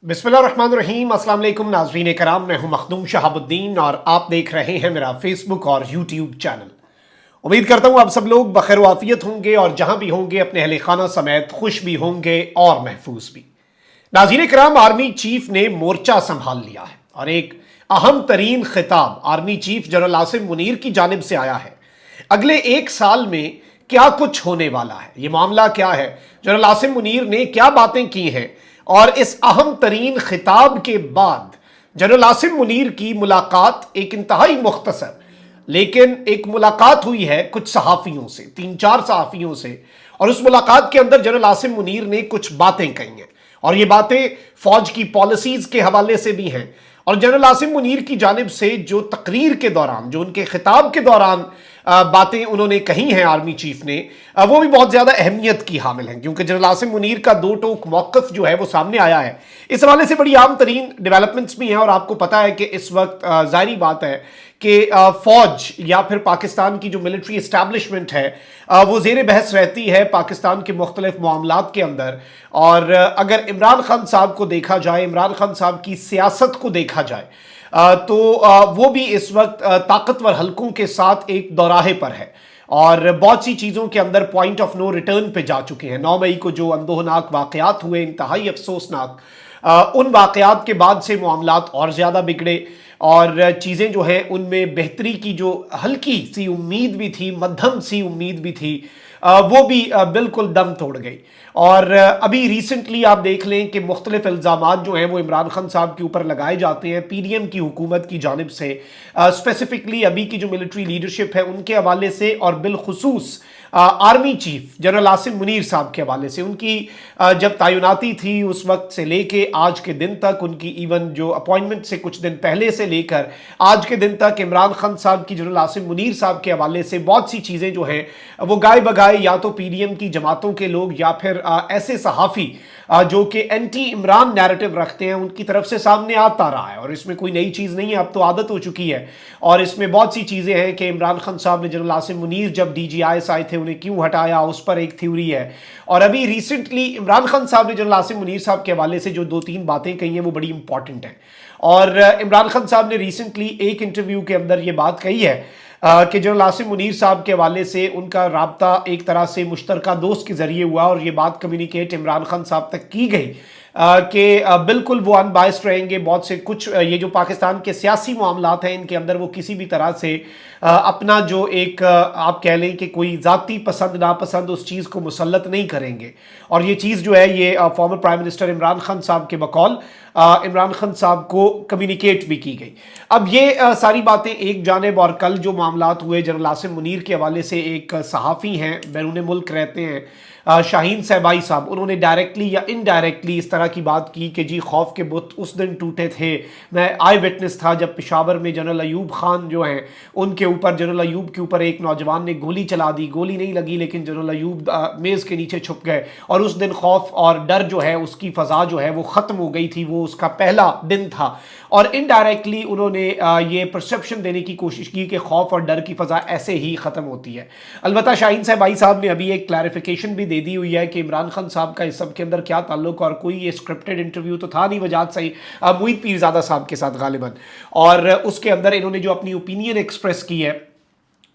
बिस्मिल्लाहिर्रहमानिर्रहीम। अस्सलाम वालेकुम नाज़रीन कराम, मैं हूं मखदूम शहाबुद्दीन और आप देख रहे हैं मेरा फेसबुक और यूट्यूब चैनल। उम्मीद करता हूं आप सब लोग बखैर वाफियत होंगे और जहां भी होंगे अपने अहले खाना समेत खुश भी होंगे और महफूज भी। नाज़रीन कराम, आर्मी चीफ ने मोर्चा संभाल लिया है और एक अहम तरीन खिताब army chief general Asim Munir की जानिब से आया है। अगले एक साल में क्या कुछ होने वाला है, ये मामला क्या है, जनरल आसिम मुनीर ने क्या बातें की हैं, और इस अहम तरीन खिताब के बाद जनरल आसिम मुनीर की मुलाकात एक इंतहाई मुख्तसर लेकिन एक मुलाकात हुई है कुछ सहाफ़ियों से, 3-4 सहाफ़ियों से। और उस मुलाकात के अंदर जनरल आसिम मुनीर ने कुछ बातें कही हैं और ये बातें फौज की पॉलिसीज़ के हवाले से भी हैं। और जनरल आसिम मुनीर की जानिब से जो तकरीर के दौरान, जो उनके खिताब के दौरान बातें उन्होंने कही हैं आर्मी चीफ ने, वो भी बहुत ज़्यादा अहमियत की हामिल हैं, क्योंकि जनरल आसिम मुनीर का दो टोक मौक़िफ़ जो है वो सामने आया है। इस हवाले से बड़ी आम तरीन डेवलपमेंट्स भी हैं और आपको पता है कि इस वक्त ज़ाहिरी बात है कि फ़ौज या फिर पाकिस्तान की जो मिलिट्री इस्टेब्लिशमेंट है वो ज़ेर बहस रहती है पाकिस्तान के मुख्तलिफ मामलात के अंदर। और अगर इमरान खान साहब को देखा जाए, इमरान खान साहब की सियासत को देखा जाए, तो वो भी इस वक्त ताकतवर हलकों के साथ एक दौराहे पर है और बहुत सी चीज़ों के अंदर पॉइंट ऑफ नो रिटर्न पे जा चुके हैं। 9 मई को जो अंदोहनाक वाक़यात हुए, इंतहाई अफसोसनाक, उन वाक़यात के बाद से मामलात और ज़्यादा बिगड़े और चीज़ें जो हैं उनमें बेहतरी की जो हल्की सी उम्मीद भी थी, मध्यम सी उम्मीद भी थी, वो भी बिल्कुल दम तोड़ गई। और अभी रिसेंटली आप देख लें कि मुख्तलिफ इल्ज़ामात जो हैं वो इमरान खान साहब के ऊपर लगाए जाते हैं पीडीएम की हुकूमत की जानिब से, स्पेसिफिकली अभी की जो मिलिट्री लीडरशिप है उनके हवाले से, और बिलखुसूस army chief general Asim Munir साहब के हवाले से। उनकी जब तैनाती थी उस वक्त से लेके आज के दिन तक, उनकी इवन जो अपॉइंटमेंट से कुछ दिन पहले से लेकर आज के दिन तक, इमरान खान साहब की जनरल आसिम मुनीर साहब के हवाले से बहुत सी चीज़ें जो हैं वो गाय बगाए या तो पीडीएम की जमातों के लोग या फिर ऐसे सहाफ़ी जो कि एंटी इमरान नैरेटिव रखते हैं उनकी तरफ से सामने आता रहा है। और इसमें कोई नई चीज़ नहीं है, अब तो आदत हो चुकी है। और इसमें बहुत सी चीज़ें हैं कि इमरान खान साहब ने जनरल आसिम मुनीर जब DGIS आए थे उन्हें क्यों हटाया, उस पर एक थ्योरी है। और अभी रिसेंटली इमरान खान साहब ने जनरल आसिम मुनीर साहब के हवाले से जो 2-3 बातें कही हैं वो बड़ी इंपॉर्टेंट हैं। और इमरान खान साहब ने रिसेंटली एक इंटरव्यू के अंदर ये बात कही है कि जनरल आसिम मुनीर साहब के हवाले से उनका राब्ता एक तरह से मुश्तरका दोस्त के ज़रिए हुआ और ये बात कम्युनिकेट इमरान खान साहब तक की गई कि बिल्कुल वो अनबायस्ड रहेंगे। बहुत से कुछ ये जो पाकिस्तान के सियासी मामलात हैं इनके अंदर वो किसी भी तरह से अपना जो एक आप कह लें कि कोई ज़ाती पसंद नापसंद उस चीज़ को मुसल्लत नहीं करेंगे। और ये चीज़ जो है ये former prime minister Imran Khan साहब के बकौल इमरान खान साहब को कम्युनिकेट भी की गई। अब ये सारी बातें एक जानिब, और कल जो मामलात हुए जनरल आसिम मुनीर के हवाले से, एक सहाफ़ी हैं बैरून मुल्क रहते हैं शाहीन सहबाई साहब, उन्होंने डायरेक्टली या इनडायरेक्टली इस तरह की बात की कि जी खौफ के बुत उस दिन टूटे थे। मैं आई विटनेस था जब पेशावर में जनरल अयूब खान जो हैं उनके ऊपर, जनरल अयूब के ऊपर एक नौजवान ने गोली चला दी, गोली नहीं लगी लेकिन जनरल अयूब मेज़ के नीचे छुप गए। और उस दिन खौफ और डर जो है उसकी फ़ज़ा जो है वो ख़त्म हो गई थी, वो उसका पहला दिन था। और इनडायरेक्टली उन्होंने ये परसेप्शन देने की कोशिश की कि खौफ और डर की फ़ज़ा ऐसे ही ख़त्म होती है। अलबत्ता शाहीन सहबाई साहब ने अभी एक क्लैरिफिकेशन भी दे दी हुई है कि इमरान खान साहब का इस सब के अंदर क्या ताल्लुक, और कोई ये स्क्रिप्टेड इंटरव्यू तो था नहीं वजाहत सही मुईद पीरज़ादा साहब के साथ गालिबन। और उसके अंदर इन्होंने जो अपनी ओपिनियन एक्सप्रेस की है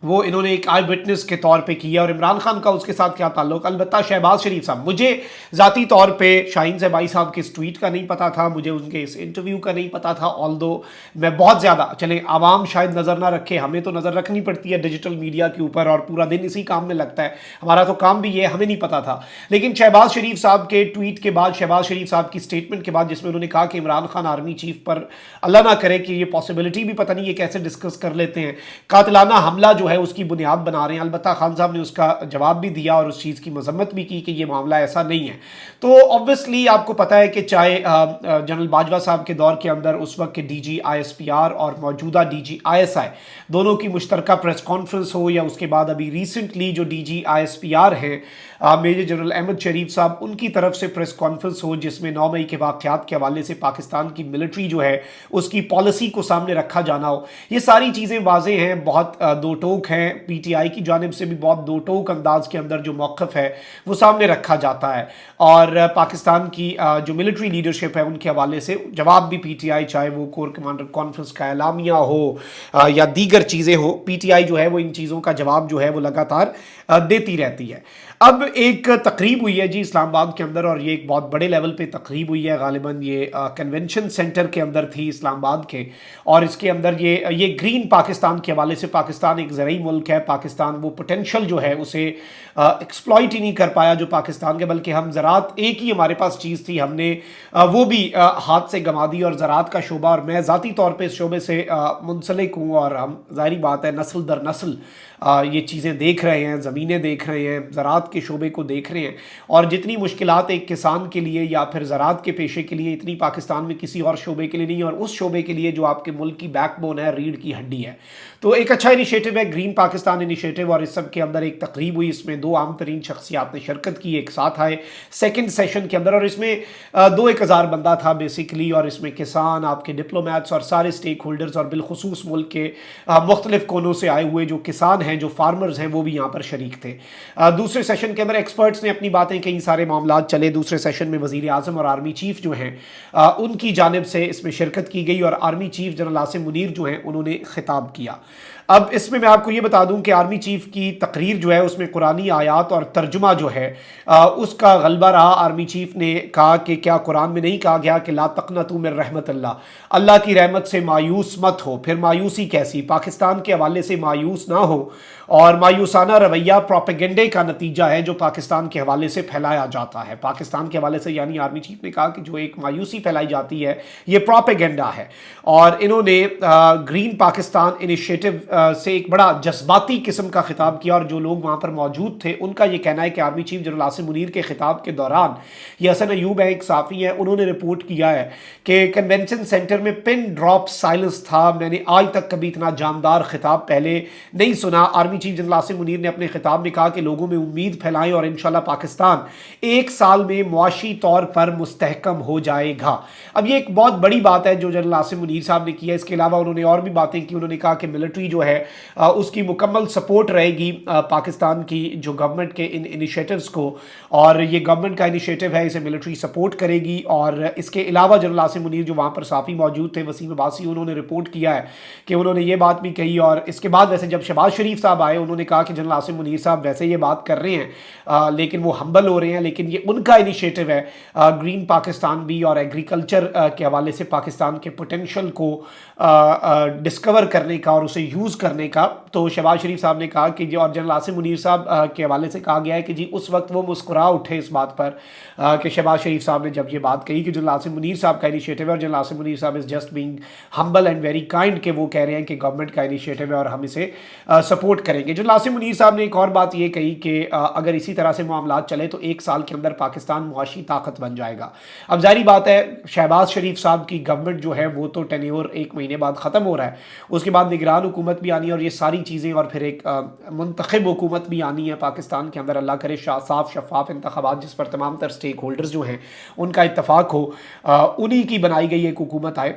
वो इन्होंने एक आई विटनेस के तौर पे किया। और इमरान खान का उसके साथ क्या ताल्लुक, अलबत्ता शहबाज शरीफ साहब, मुझे ज़ाती तौर पे शाहीन सहबाई साहब के इस ट्वीट का नहीं पता था, मुझे उनके इस इंटरव्यू का नहीं पता था। ऑल्दो मैं बहुत ज़्यादा, चले आवाम शायद नज़र ना रखे, हमें तो नज़र रखनी पड़ती है डिजिटल मीडिया के ऊपर और पूरा दिन इसी काम में लगता है, हमारा तो काम भी ये, हमें नहीं पता था। लेकिन शहबाज शरीफ साहब के ट्वीट के बाद, शहबाज शरीफ साहब की स्टेटमेंट के बाद जिसमें उन्होंने कहा कि इमरान खान आर्मी चीफ पर अल्लाह ना करे कि ये पॉसिबिलिटी भी पता नहीं ये कैसे डिस्कस कर लेते हैं, कातिलाना हमला जो है उसकी बुनियाद बना रहे हैं। अलबत्ता खान साहब ने उसका जवाब भी दिया और उस चीज़ की मजम्मत भी की कि ये मामला ऐसा नहीं है। तो ऑब्वियसली आपको पता है कि चाहे जनरल बाजवा साहब के दौर के अंदर उस वक्त के DG/ISPR और मौजूदा DG/ISI दोनों की मुश्तरका प्रेस कॉन्फ्रेंस हो, या उसके बाद अभी रिसेंटली जो DG/ISPR है मेजर जनरल अहमद शरीफ साहब, उनकी तरफ से प्रेस कॉन्फ्रेंस हो जिसमें 9 मई के वाक़यात के हवाले से पाकिस्तान की मिलिट्री जो है उसकी पॉलिसी को सामने रखा जाना हो। ये सारी चीज़ें वाज़ेह हैं, बहुत दो टोक हैं, पीटीआई की जानिब से भी बहुत दो टोक अंदाज के अंदर जो मौक़िफ़ है वो सामने रखा जाता है, और पाकिस्तान की जो मिलिट्री लीडरशिप है उनके हवाले से जवाब भी पीटीआई, चाहे वो कोर कमांडर कॉन्फ्रेंस का एलामिया हो या दीगर चीज़ें हो, पीटीआई जो है वो इन चीज़ों का जवाब जो है वो लगातार देती रहती है। अब एक तकरीब हुई है जी इस्लामाबाद के अंदर, और ये एक बहुत बड़े लेवल पे तकरीब हुई है, गालिबन ये कन्वेंशन सेंटर के अंदर थी इस्लामाबाद के, और इसके अंदर ये ग्रीन पाकिस्तान के हवाले से, पाकिस्तान एक ज़रूरी मुल्क है, पाकिस्तान वो पोटेंशल जो है उसे एक्सप्लॉइट ही नहीं कर पाया जो पाकिस्तान के, बल्कि हम ज़रात एक ही हमारे पास चीज़ थी, हमने वो भी हाथ से गंवा दी, और ज़रात का शोबा, और मैं ज़ाती तौर पर इस शोबे से मुंसलिक हूँ, और हम ज़ाहिर बात है नस्ल दर नस्ल ये चीज़ें देख रहे हैं, ज़मीनें देख रहे हैं, ज़रात के शोबे को देख रहे हैं, और जितनी मुश्किलात एक किसान के लिए या फिर ज़रात के पेशे के लिए, इतनी पाकिस्तान में किसी और शोबे के लिए नहीं, और उस शोबे के लिए जो आपके मुल्क की बैकबोन है, रीढ़ की हड्डी है। तो एक अच्छा इनिशिएटिव है ग्रीन पाकिस्तान इनिशिएटिव, और इस सब के अंदर एक तकरीब हुई, इसमें 2 आम तरीन शख्सियात ने शिरकत की, एक साथ आए सेकेंड सेशन के अंदर, और इसमें 2-1 हज़ार बंदा था बेसिकली, और इसमें किसान, आपके डिप्लोमेट्स और सारे स्टेक होल्डर्स, और बिलखुसूस मुल्क के मुख्तलिफ कोनों से आए हुए जो किसान हैं, जो फार्मर्स हैं, वो भी यहाँ पर शरीक थे। दूसरे सेशन के अंदर एक्सपर्ट्स ने अपनी बातें कई, सारे मामला चले। दूसरे सेशन में वज़ीर आज़म और आर्मी चीफ जो हैं उनकी जानिब से इसमें शिरकत की गई, और army chief general Asim Munir जो हैं उन्होंने खिताब किया। अब इसमें मैं आपको ये बता दूं कि आर्मी चीफ की तकरीर जो है उसमें कुरानी आयात और तर्जुमा जो है उसका गलबा रहा। आर्मी चीफ ने कहा कि क्या कुरान में नहीं कहा गया कि ला तक़नतू मिन रहमतिल्लाह, अल्लाह की रहमत से मायूस मत हो। फिर मायूसी कैसी, पाकिस्तान के हवाले से मायूस ना हो, और मायूसाना रवैया प्रोपेगेंडे का नतीजा है जो पाकिस्तान के हवाले से फैलाया जाता है। पाकिस्तान के हवाले से, यानी आर्मी चीफ ने कहा कि जो एक मायूसी फैलाई जाती है ये प्रोपेगेंडा है, और इन्होंने ग्रीन पाकिस्तान इनिशिएटिव से एक बड़ा जज्बाती किस्म का खिताब किया, और जो लोग वहाँ पर मौजूद थे उनका ये कहना है कि army chief general Asim Munir के खिताब के दौरान, ये हसन अयूब है, एक साफ़ी है, उन्होंने रिपोर्ट किया है कि कन्वेंशन सेंटर में पिन ड्रॉप साइलेंस था। मैंने आज तक कभी इतना जानदार खिताब पहले नहीं सुना। Army chief general Asim Munir ने अपने खिताब में कहा कि लोगों में उम्मीद फैलाएं, और इंशाल्लाह पाकिस्तान 1 साल में मुआशी तौर पर मुस्तहकम हो जाएगा। अब ये एक बहुत बड़ी बात है जो जनरल आसिम मुनीर साहब ने किया। इसके अलावा उन्होंने और भी बातें की। उन्होंने कहा कि मिलिट्री जो है उसकी मुकम्मल सपोर्ट रहेगी पाकिस्तान की जो गवर्नमेंट के इन इनिशिएटिव्स को, और ये गवर्नमेंट का इनिशिएटिव है, इसे मिलिट्री सपोर्ट करेगी। और इसके अलावा जनरल आसिम मुनीर जो वहाँ पर साफ़ी मौजूद थे, वसीम अब्बासी, उन्होंने रिपोर्ट किया है कि उन्होंने ये बात भी कही। और इसके बाद वैसे जब शहबाज शरीफ साहब आए, उन्होंने कहा कि जनरल आसिम मुनीर साहब वैसे ये बात कर रहे हैं लेकिन वो हम्बल हो रहे हैं, लेकिन ये उनका इनिशिएटिव है ग्रीन पाकिस्तान भी, और एग्रीकल्चर के हवाले से पाकिस्तान के पोटेंशल को डिस्कवर करने का और उसे यूज़ करने का। तो शहबाज शरीफ साहब ने कहा कि जी, और जनरल आसिम मुनीर साहब के हवाले से कहा गया है कि जी उस वक्त वो मुस्कुरा उठे इस बात पर कि शहबाज शरीफ साहब ने जब ये बात कही कि जनरल आसिम मुनीर साहब का इनिशिएटिव है, और जनरल आसिम मुनीर साहब is just being humble and very kind, कि वो कह रहे हैं कि गवर्नमेंट का इनिशिएटिव है और हम इसे सपोर्ट करेंगे। जनरल आसिम मुनीर साहब ने एक और बात ये कही कि अगर इसी तरह से मामला चले तो 1 साल के अंदर पाकिस्तान मुआशी ताकत बन जाएगा। अब जाहिर बात है शहबाज शरीफ साहब की गवर्नमेंट जो है वो तो टेन्योर 1 महीने बाद ख़त्म हो रहा है, उसके बाद निगरान हुकूमत भी आनी है, और ये सारी चीज़ें, और फिर एक मुंतखब हुकूमत भी आनी है पाकिस्तान के अंदर। अल्लाह करे साफ शफाफ इंतखाबात जिस पर तमाम तर स्टेक होल्डर्स जो हैं उनका इत्तफाक हो, उन्हीं की बनाई गई एक हुकूमत आए,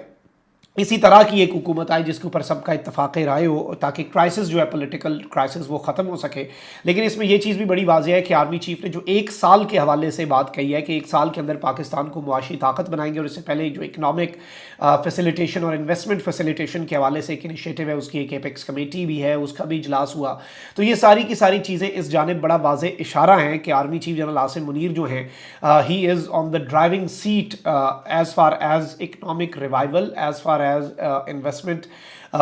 इसी तरह की एक हुकूमत आए जिसके ऊपर सबका इत्तफाक राय हो, ताकि क्राइसिस जो है पॉलिटिकल क्राइसिस वो ख़त्म हो सके। लेकिन इसमें यह चीज़ भी बड़ी वाज़ेह है कि आर्मी चीफ ने जो 1 साल के हवाले से बात कही है कि 1 साल के अंदर पाकिस्तान को मुआशी ताकत बनाएंगे, और इससे पहले जो इकनॉमिक फैसिलिटेशन और इन्वेस्टमेंट फैसिलिटेशन के हवाले से एक इनिशिएटिव है, उसकी एक एपेक्स कमेटी भी है, उसका भी इजलास हुआ। तो ये सारी की सारी चीज़ें इस जानिब बड़ा वाज़ेह इशारा है कि army chief general Asim Munir जो हैं he is on the driving seat as far as economic revival, as far as investment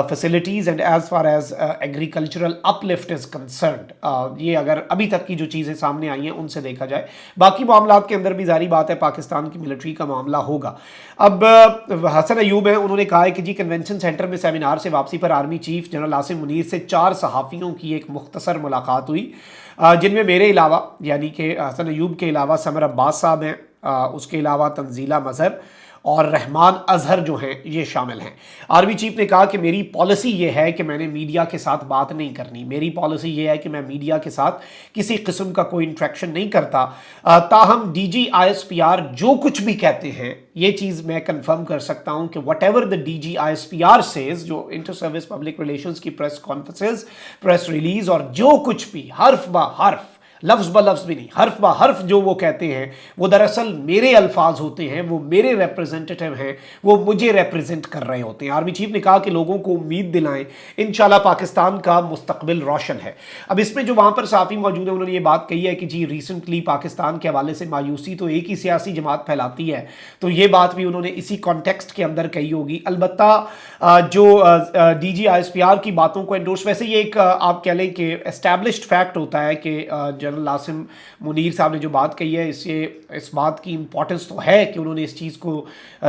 facilities and as far as agricultural uplift is concerned। ये अगर अभी तक की जो चीज़ें सामने आई हैं उनसे देखा जाए, बाकी मामलात के अंदर भी जारी बात है पाकिस्तान की मिलिट्री का मामला होगा। अब हसन अयूब है, उन्होंने कहा है कि जी कन्वेंशन सेंटर में सेमिनार से वापसी पर army chief general Asim Munir से 4 सहाफ़ियों की एक मुख्तसर मुलाकात हुई, जिनमें मेरे अलावा यानी कि हसन अयूब के अलावा समर अब्बास साहब हैं, उसके अलावा तंजीला मज़हर اور رحمان اظہر جو ہیں یہ شامل ہیں۔ آرمی چیف نے کہا کہ میری پالیسی یہ ہے کہ میں نے میڈیا کے ساتھ بات نہیں کرنی، میری پالیسی یہ ہے کہ میں میڈیا کے ساتھ کسی قسم کا کوئی انٹریکشن نہیں کرتا، تاہم D G I S P R جو کچھ بھی کہتے ہیں یہ چیز میں کنفرم کر سکتا ہوں کہ whatever the D G I S P R says, جو انٹر سروس پبلک ریلیشنز کی پریس کانفرنسز، پریس ریلیز اور جو کچھ بھی حرف بہ حرف، لفظ بہ لفظ بھی نہیں، حرف بہ حرف جو وہ کہتے ہیں وہ دراصل میرے الفاظ ہوتے ہیں، وہ میرے ریپرزنٹیٹیو ہیں، وہ مجھے ریپرزنٹ کر رہے ہوتے ہیں۔ آرمی چیف نے کہا کہ لوگوں کو امید دلائیں، انشاءاللہ پاکستان کا مستقبل روشن ہے۔ اب اس میں جو وہاں پر صحافی موجود ہیں انہوں نے یہ بات کہی ہے کہ جی ریسنٹلی پاکستان کے حوالے سے مایوسی تو ایک ہی سیاسی جماعت پھیلاتی ہے، تو یہ بات بھی انہوں نے اسی کانٹیکسٹ کے اندر کہی ہوگی۔ البتہ جو D G I S P R کی باتوں کو انڈورس، ویسے یہ ایک آپ کہہ لیں کہ اسٹیبلشڈ فیکٹ ہوتا ہے کہ جنرل عاصم منیر صاحب نے جو بات کہی ہے اس بات کی امپورٹنس تو ہے کہ انہوں نے اس چیز کو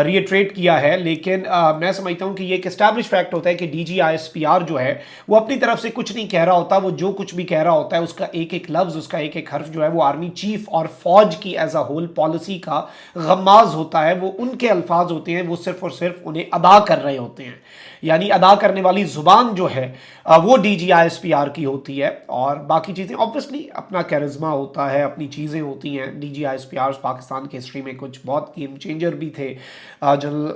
ریٹریٹ کیا ہے، لیکن میں سمجھتا ہوں کہ یہ ایک اسٹیبلش فیکٹ ہوتا ہے کہ D G I S P R جو ہے وہ اپنی طرف سے کچھ نہیں کہہ رہا ہوتا، وہ جو کچھ بھی کہہ رہا ہوتا ہے اس کا ایک ایک لفظ، اس کا ایک ایک حرف جو ہے وہ آرمی چیف اور فوج کی ایز اے ہول پالیسی کا غماز ہوتا ہے، وہ ان کے الفاظ ہوتے ہیں، وہ صرف اور صرف انہیں ادا کر رہے ہوتے ہیں، یعنی ادا کرنے والی زبان جو ہے وہ D G I S P R کی ہوتی ہے، اور باقی چیزیں آبویسلی اپنا کیرزما ہوتا ہے، اپنی چیزیں ہوتی ہیں۔ D G I S P R Pakistan کی ہسٹری میں کچھ بہت گیم چینجر بھی تھے، جنرل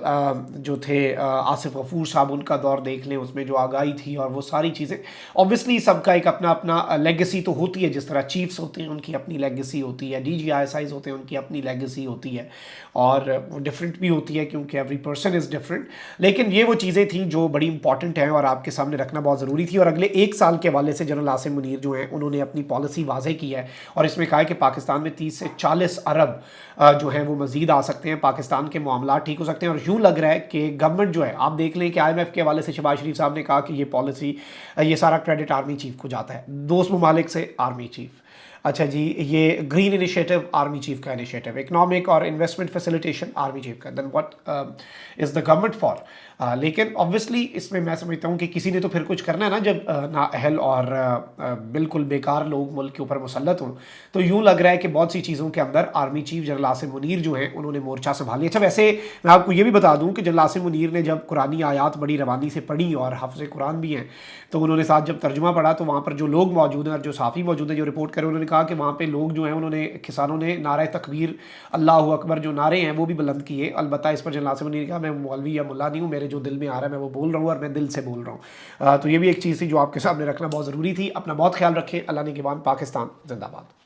جو تھے آصف غفور صاحب، ان کا دور دیکھ لیں، اس میں جو آگاہی تھی اور وہ ساری چیزیں، آبویسلی سب کا ایک اپنا اپنا لیگیسی تو ہوتی ہے، جس طرح چیفز ہوتے ہیں ان کی اپنی لیگیسی ہوتی ہے، ڈی جی آئی ایس آئیز ہوتے ہیں ان کی اپنی لیگیسی ہوتی ہے، اور وہ ڈفرینٹ بھی ہوتی ہے کیونکہ ایوری پرسن از ڈفرینٹ، لیکن یہ وہ چیزیں تھیں جو بڑی امپورٹنٹ ہیں اور آپ کے سامنے رکھنا بہت ضروری تھی۔ اور اگلے ایک سال کے حوالے سے جنرل عاصم منیر جو ہیں انہوں نے اپنی پالیسی واضح کی ہے، اور اس میں کہا ہے کہ پاکستان میں 30 سے 40 ارب جو ہیں وہ مزید آ سکتے ہیں، پاکستان کے معاملات ٹھیک ہو سکتے ہیں، اور یوں لگ رہا ہے کہ گورنمنٹ جو ہے، آپ دیکھ لیں کہ آئی ایم ایف کے حوالے سے شہباز شریف صاحب نے کہا کہ یہ پالیسی، یہ سارا کریڈٹ آرمی چیف کو جاتا ہے، دوست ممالک سے آرمی چیف۔ اچھا جی، یہ گرین انیشیٹو آرمی چیف کا انیشیٹو، اکنامک اور انویسٹمنٹ فیسیلیٹیشن آرمی چیف کا، then what is the government for? لیکن obviously اس میں میں سمجھتا ہوں کہ کسی نے تو پھر کچھ کرنا ہے نا، جب نااہل اور بالکل بیکار لوگ ملک کے اوپر مسلط ہوں، تو یوں لگ رہا ہے کہ بہت سی چیزوں کے اندر army chief general Asim Munir جو ہیں انہوں نے مورچہ سنبھالی۔ اچھا ویسے میں آپ کو یہ بھی بتا دوں کہ جنرل عاصم منیر نے جب قرآنی آیات بڑی روانی سے پڑھی، اور حافظ قرآن بھی ہیں، تو انہوں نے ساتھ جب ترجمہ پڑھا تو وہاں پر جو لوگ موجود ہیں اور جو صحافی موجود ہیں جو رپورٹ کرے، انہوں نے کہا کہ وہاں پہ لوگ جو ہیں انہوں نے، کسانوں نے نعرہ تکبیر، اللہ اکبر جو نعرے ہیں وہ بھی بلند کیے۔ البتہ اس پر جنرل عاصم منیر نے کہا میں مولوی یا ملا نہیں ہوں، میرے جو دل میں آ رہا ہے میں وہ بول رہا ہوں اور میں دل سے بول رہا ہوں۔ تو یہ بھی ایک چیز تھی جو آپ کے سامنے رکھنا بہت ضروری تھی۔ اپنا بہت خیال رکھیں۔ اللہ نگہبان۔ پاکستان زندہ باد۔